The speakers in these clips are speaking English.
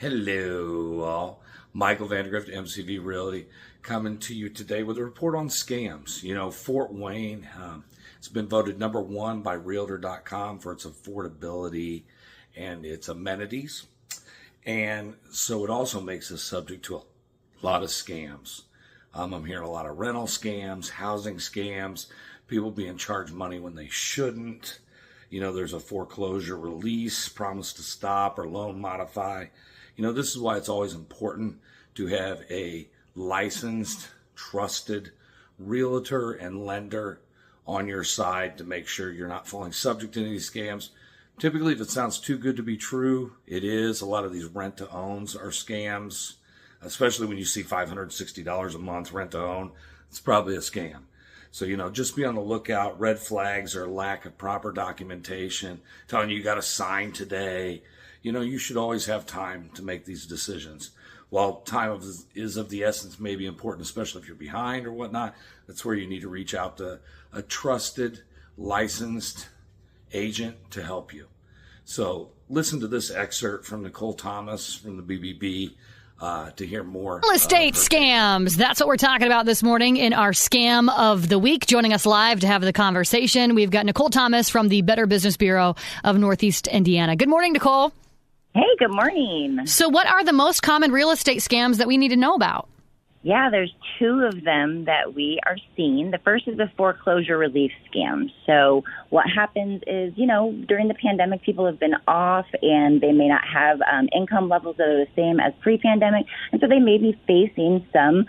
Hello, all. Michael Vandergrift, MCV Realty, coming to you today with a report on scams. You know, Fort Wayne, it's been voted number one by Realtor.com for its affordability and its amenities. And so it also makes us subject to a lot of scams. I'm hearing a lot of rental scams, housing scams, people being charged money when they shouldn't. You know, there's a foreclosure release, promise to stop or loan modify. You know, this is why it's always important to have a licensed, trusted realtor and lender on your side to make sure you're not falling subject to any of these scams. Typically, if it sounds too good to be true, it is. A lot of these rent-to-owns are scams, especially when you see $560 a month rent-to-own. It's probably a scam. So, you know, just be on the lookout. Red flags or lack of proper documentation, telling you got to sign today. You know, you should always have time to make these decisions. While time is of the essence, may be important, especially if you're behind or whatnot, that's where you need to reach out to a trusted, licensed agent to help you. So listen to this excerpt from Nicole Thomas from the BBB to hear more. Real estate scams. That's what we're talking about this morning in our Scam of the Week. Joining us live to have the conversation, we've got Nicole Thomas from the Better Business Bureau of Northeast Indiana. Good morning, Nicole. Hey, good morning. So what are the most common real estate scams that we need to know about? Yeah, there's two of them that we are seeing. The first is the foreclosure relief scam. So what happens is, you know, during the pandemic, people have been off and they may not have income levels that are the same as pre-pandemic. And so they may be facing some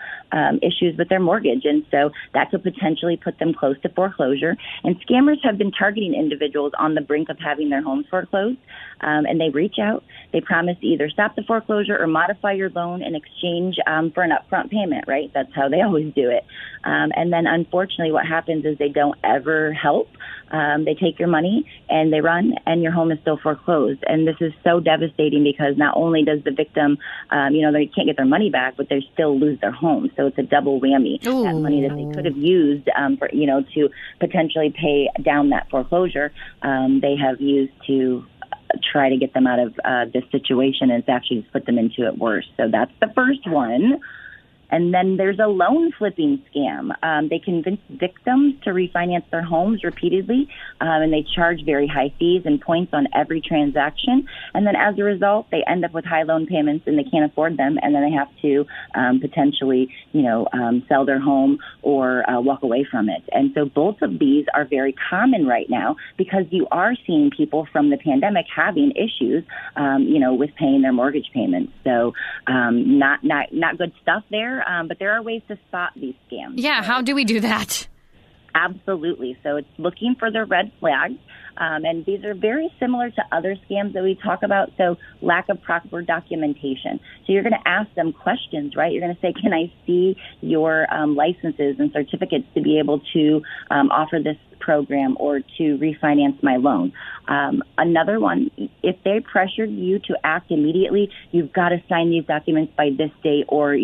issues with their mortgage. And so that could potentially put them close to foreclosure. And scammers have been targeting individuals on the brink of having their homes foreclosed. And they reach out. They promise to either stop the foreclosure or modify your loan in exchange for an upfront payment, right? That's how they always do it. And then, unfortunately, what happens is they don't ever help. They take your money and they run, and your home is still foreclosed. And this is so devastating because not only does the victim, they can't get their money back, but they still lose their home. So it's a double whammy. Ooh. That money that they could have used to potentially pay down that foreclosure, they have used to try to get them out of this situation, and it's actually just put them into it worse. So that's the first one. And then there's a loan flipping scam. They convince victims to refinance their homes repeatedly, and they charge very high fees and points on every transaction. And then as a result, they end up with high loan payments and they can't afford them, and then they have to potentially, sell their home or walk away from it. And so both of these are very common right now because you are seeing people from the pandemic having issues, with paying their mortgage payments. So not good stuff there. But there are ways to spot these scams. Yeah, how do we do that? Absolutely. So it's looking for the red flags. And these are very similar to other scams that we talk about. So lack of proper documentation. So you're going to ask them questions, right? You're going to say, can I see your licenses and certificates to be able to offer this program or to refinance my loan? Another one, if they pressured you to act immediately, you've got to sign these documents by this date, or,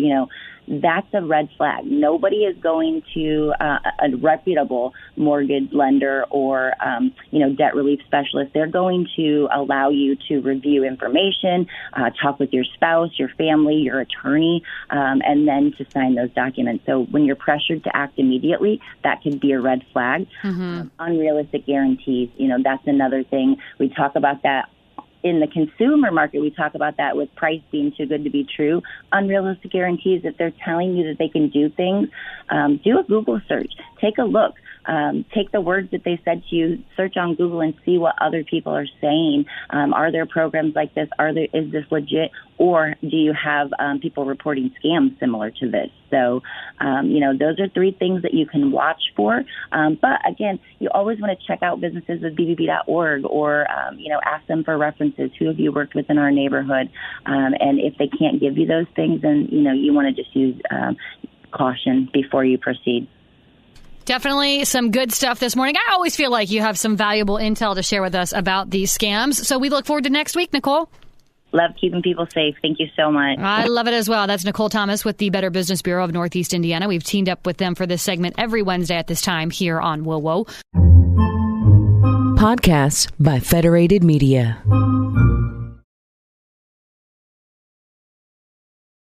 that's a red flag. Nobody is going to a reputable mortgage lender or, debt relief specialist. They're going to allow you to review information, talk with your spouse, your family, your attorney, and then to sign those documents. So when you're pressured to act immediately, that could be a red flag. Mm-hmm. Unrealistic guarantees, that's another thing. We talk about that. In the consumer market, we talk about that with price being too good to be true. Unrealistic guarantees, that they're telling you that they can do things. Do a Google search. Take a look. Take the words that they said to you, search on Google and see what other people are saying. Are there programs like this? Is this legit? Or do you have people reporting scams similar to this? So, those are three things that you can watch for. But again, you always want to check out businesses with bbb.org or, ask them for references. Who have you worked with in our neighborhood? And if they can't give you those things, then, you want to just use caution before you proceed. Definitely some good stuff this morning. I always feel like you have some valuable intel to share with us about these scams. So we look forward to next week, Nicole. Love keeping people safe. Thank you so much. I love it as well. That's Nicole Thomas with the Better Business Bureau of Northeast Indiana. We've teamed up with them for this segment every Wednesday at this time here on Wowo. Podcasts by Federated Media.